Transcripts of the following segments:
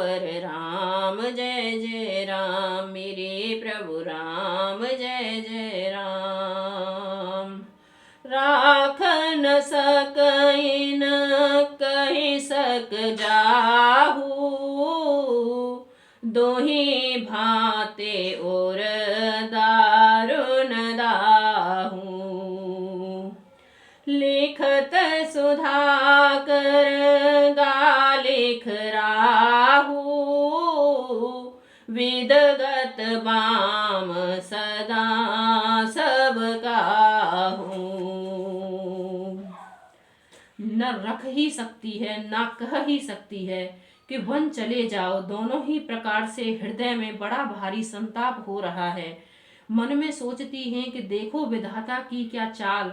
सियावर राम जय जय राम, मेरे प्रभु राम जय जय राम। राख न सकहि न कहि सक जाहू, दोही भाते और दारुण दाहू। लिखत सुधाकर गालिख राहू, विदगत बाम सदा सब काहू। न रख ही सकती है ना कह ही सकती है कि वन चले जाओ। दोनों ही प्रकार से हृदय में बड़ा भारी संताप हो रहा है। मन में सोचती हैं कि देखो विधाता की क्या चाल,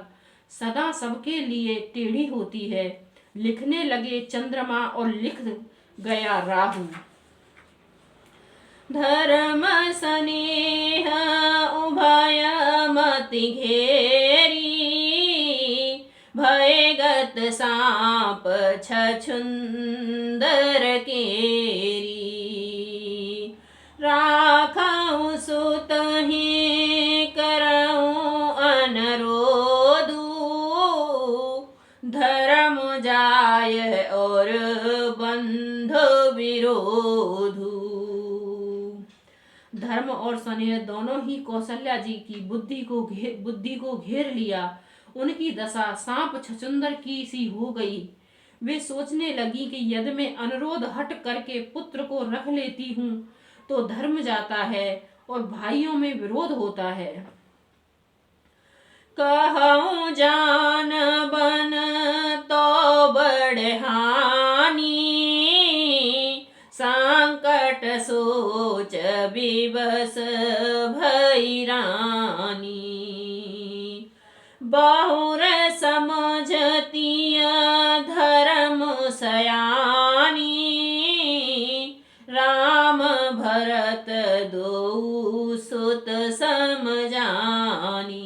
सदा सबके लिए टेढ़ी होती है। लिखने लगे चंद्रमा और लिख गया राहु। धर्म स्नेह उभय मति घेरी, भयगत सांप छछुंदर केरी। राखऊं सुत ही करऊं अनरोधु, धर्म जाय और बंधु विरोधु। धर्म और स्नेह दोनों ही कौशल्या जी की बुद्धि को घेर लिया। उनकी दशा सांप छछुंदर की सी हो गई। वे सोचने लगी कि यदि मैं अनुरोध हट करके पुत्र को रख लेती हूँ तो धर्म जाता है और भाइयों में विरोध होता है। कहूँ जान बन तो बड़े हानि, संकट सोच विवश भई रानी। बहुर समझतिया धर्म सयानी, राम भरत दो सुत समझानी।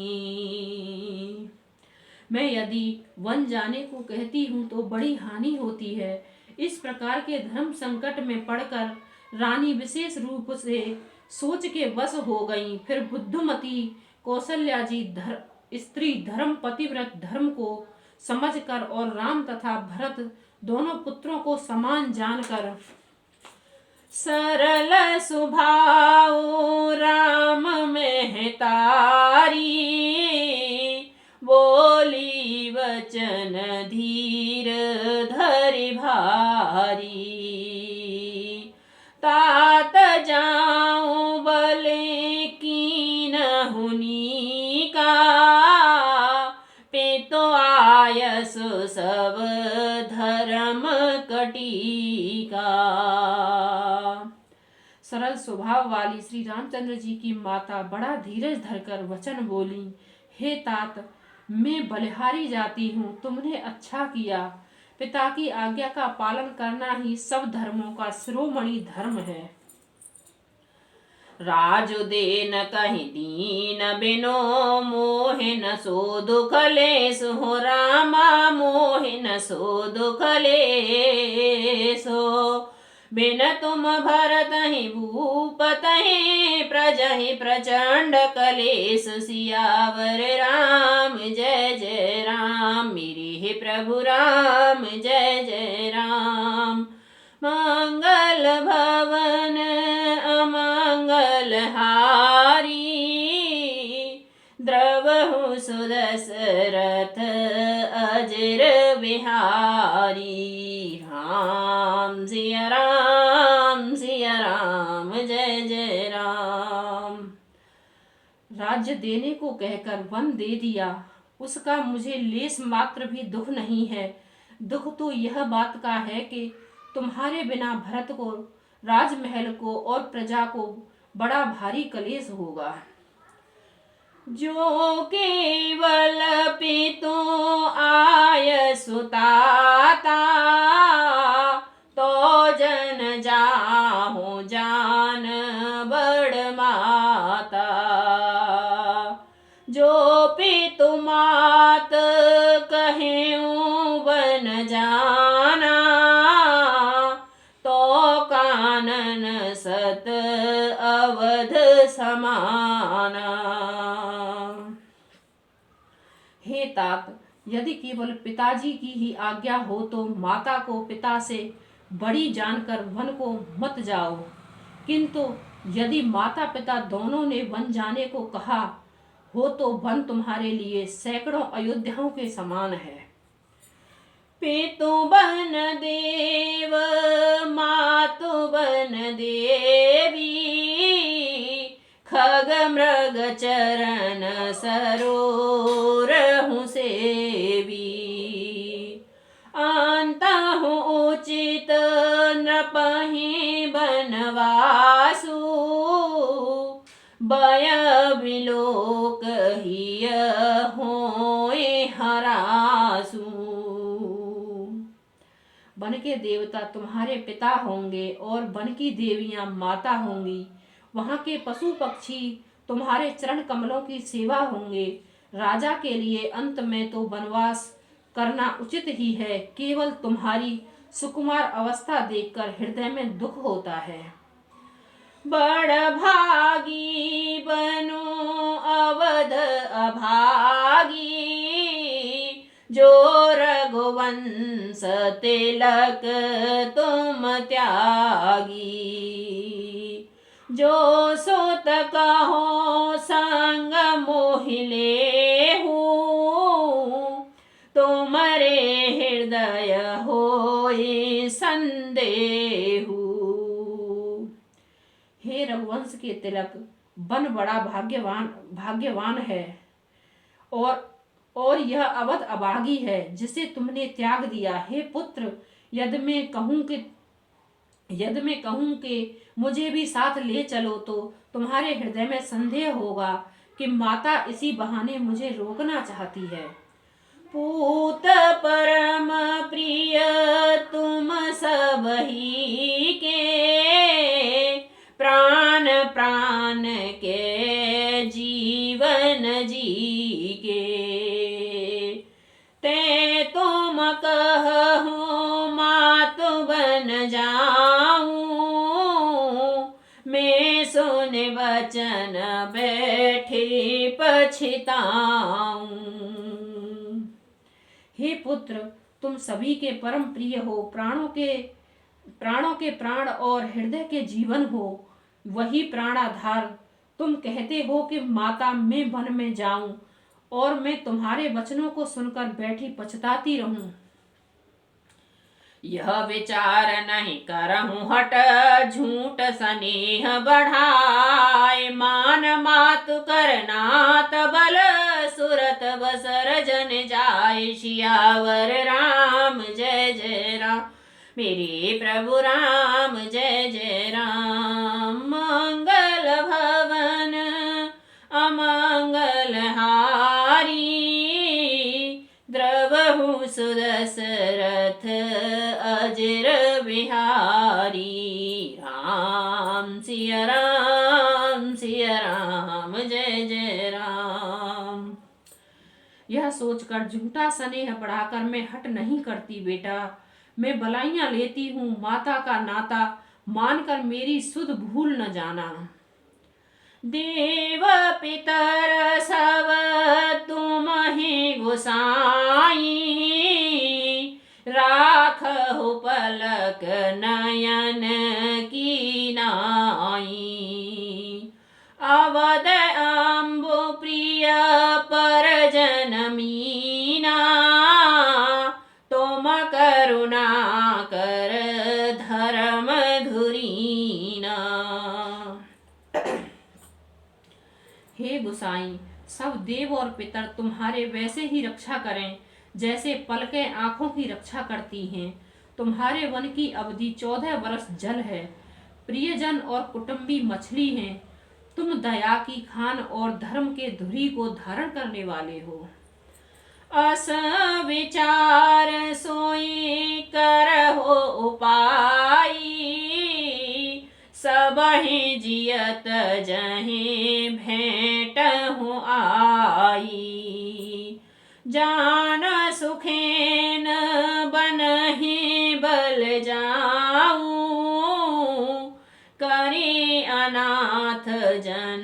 मैं यदि वन जाने को कहती हूँ तो बड़ी हानि होती है। इस प्रकार के धर्म संकट में पड़कर रानी विशेष रूप से सोच के वश हो गई। फिर बुद्धिमती कौशल्या जी स्त्री धर्म पतिव्रत धर्म को समझकर और राम तथा भरत दोनों पुत्रों को समान जानकर सरल स्वभाव राम में तारी, बोली वचन धीर धरि भारी। तात जाऊं बले कीन हुनी का, पितो आयसु सब धर्म कटीका। सरल स्वभाव वाली श्री रामचंद्र जी की माता बड़ा धीरज धरकर वचन बोली, हे तात, मैं बलिहारी जाती हूँ, तुमने अच्छा किया। पिता की आज्ञा का पालन करना ही सब धर्मों का शिरोमणि धर्म है। राजु देन कहीं दीन बिनो, मोहे न सो दुख लेस हो रामा, मोहे न सो दुख लेसो। बिन तुम भरत ही भूपत ही, प्रजहि प्रचंड कलेस। सियावर राम जय जय राम, मेरे हे प्रभु राम जय जय राम। मंगल भवन अमंगल हारी, द्रवहु सुदशरथ अजर बिहारी। राम सिया राम जय जय राम। राज्य देने को कहकर वन दे दिया, उसका मुझे लेस मात्र भी दुख नहीं है। दुख तो यह बात का है कि तुम्हारे बिना भरत को, राजमहल को और प्रजा को बड़ा भारी कलेश होगा। जो केवल पितु आय सुताता, तो जन जाहु जान बड़ माता। जो पितु मात कहेऊं बन जाना, तो कान समान। हे तात, यदि केवल पिताजी की ही आज्ञा हो तो माता को पिता से बड़ी जानकर वन को मत जाओ, किंतु यदि माता पिता दोनों ने वन जाने को कहा हो तो वन तुम्हारे लिए सैकड़ों अयोध्याओं के समान है। पितु बन देव मातु बन देवी, खग मृग चरण सरोरहु सेवी। आंतहु उचित नृपहि बनवासु, बय विलोक हिय होए हरासु। वन के देवता तुम्हारे पिता होंगे और वन की देवियां माता होंगी। वहां के पशु पक्षी तुम्हारे चरण कमलों की सेवा होंगे। राजा के लिए अंत में तो वनवास करना उचित ही है। केवल तुम्हारी सुकुमार अवस्था देखकर हृदय में दुख होता है। बड़ भागी बनो अवध अभागी, जो रघुवंश तिलक तुम त्यागी। जो सुत कहो संग मोहिले हूँ, तुम्हारे हृदय होए संदेहु। हे रघुवंश के तिलक, वन बड़ा भाग्यवान है और यह अवध अभागी है जिसे तुमने त्याग दिया। हे पुत्र, यदि मैं कहूं कि मुझे भी साथ ले चलो तो तुम्हारे हृदय में संदेह होगा कि माता इसी बहाने मुझे रोकना चाहती है। पूत परम प्रिय तुम सब ही के, प्राण प्राण के जीवन जी के। ते तुम कहो मातु बन जाऊं, मैं सुन वचन बैठी पछताऊं। हे पुत्र, तुम सभी के परम प्रिय हो, प्राणों के प्राण और हृदय के जीवन हो, वही प्राणाधार। तुम कहते हो कि माता मैं वन में जाऊं और मैं तुम्हारे वचनों को सुनकर बैठी पछताती रहूं। यह विचार नहीं करहूं हट, झूठ स्नेह बढ़ाए। मान मातु करना तबल, सुरत बसर जन जाए। सियावर राम जय जय राम, मेरे प्रभु राम जय जय राम। मंगल भवन अमंगल हारी, द्रवहु सुदशरथ अजर बिहारी। राम सिया राम जय जय राम। यह सोचकर झूठा स्नेह बढ़ाकर मैं हट नहीं करती बेटा। मैं बलाइयां लेती हूँ, माता का नाता मानकर मेरी सुध भूल न जाना। देव पितर सब तुम ही गोसाई, राखहु पलक नयन की नाई। अवध अम्बु प्रिय परजन मीना, तुम करुणा कर धर्म धुरीना। हे गोसाई, सब देव और पितर तुम्हारे वैसे ही रक्षा करें जैसे पलकें आंखों की रक्षा करती हैं। तुम्हारे वन की अवधि 14 वर्ष जल है। प्रियजन और कुटुंबी मछली हैं। तुम दया की खान और धर्म के धुरी को धारण करने वाले हो। अस विचार सोई करहो उपाय, सबहि जियत जहि भेंट हूँ आई। जान सुखेन बनहि बल जाऊं, करी अनाथ जन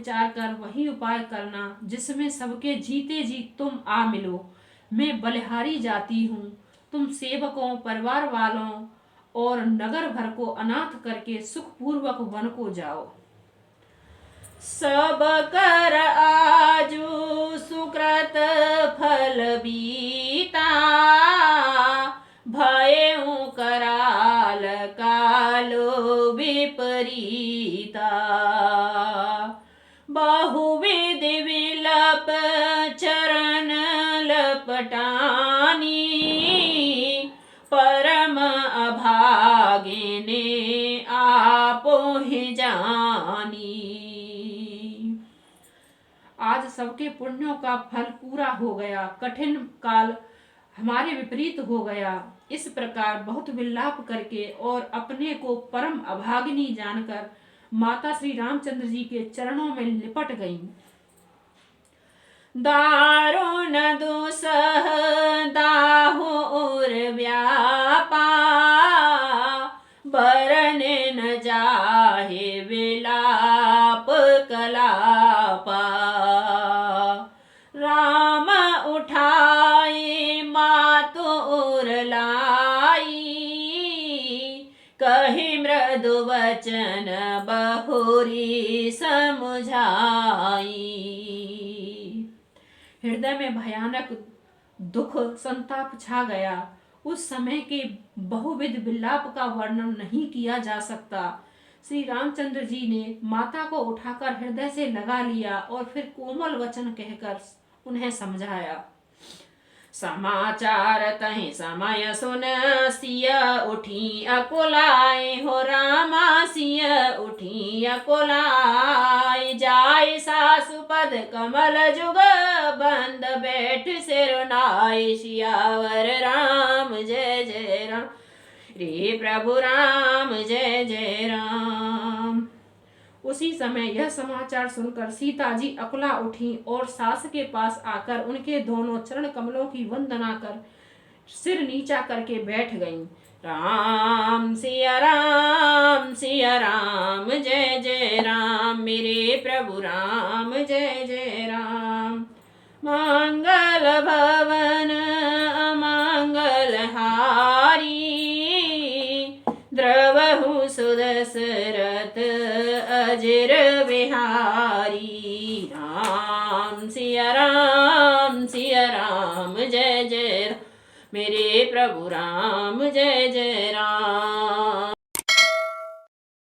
विचार कर वही उपाय करना जिसमें सबके जीते जी तुम आ मिलो। मैं बलिहारी जाती हूँ, तुम सेवकों, परिवार वालों और नगर भर को अनाथ करके सुखपूर्वक वन को जाओ। सब कर आजु सुकृत फल बीता, भयउ कराल कालो विपरीता। बहुविध विलप चरण लपटानी, परम अभागिने आपोहि जानी। आज सबके पुण्यों का फल पूरा हो गया, कठिन काल हमारे विपरीत हो गया। इस प्रकार बहुत विलाप करके और अपने को परम अभागिनी जानकर माता श्री रामचंद्र जी के चरणों में लिपट गईं। दारुण दुसह दाहुर व्यापा, बरन न जाहे विलाप कलापा। राम उठाए मातुर लाई, कहि मृदु वचन बहुरी समुझाई। हृदय में भयानक दुख संताप छा गया। उस समय के बहुविध विलाप का वर्णन नहीं किया जा सकता। श्री रामचंद्र जी ने माता को उठाकर हृदय से लगा लिया और फिर कोमल वचन कहकर उन्हें समझाया। समाचार तहि समय सुन सिय उठी अकुलाए, हो रामा सिय उठी अकुलाए। जाय सासुपद कमल जुग बंद बैठ सिरुनाई, सियावर राम जय जय राम, रे प्रभु राम जय जय राम। उसी समय यह समाचार सुनकर सीता जी अकुला उठी और सास के पास आकर उनके दोनों चरण कमलों की वंदना कर सिर नीचा करके बैठ गईं। राम सिया राम जय जय राम, मेरे प्रभु राम जय जय राम। मंगल भवन अमंगल हारी, द्रवहु सुदशरथ अजिर बिहारी। राम सिया राम जय जय राम, मेरे प्रभु राम जय जय राम।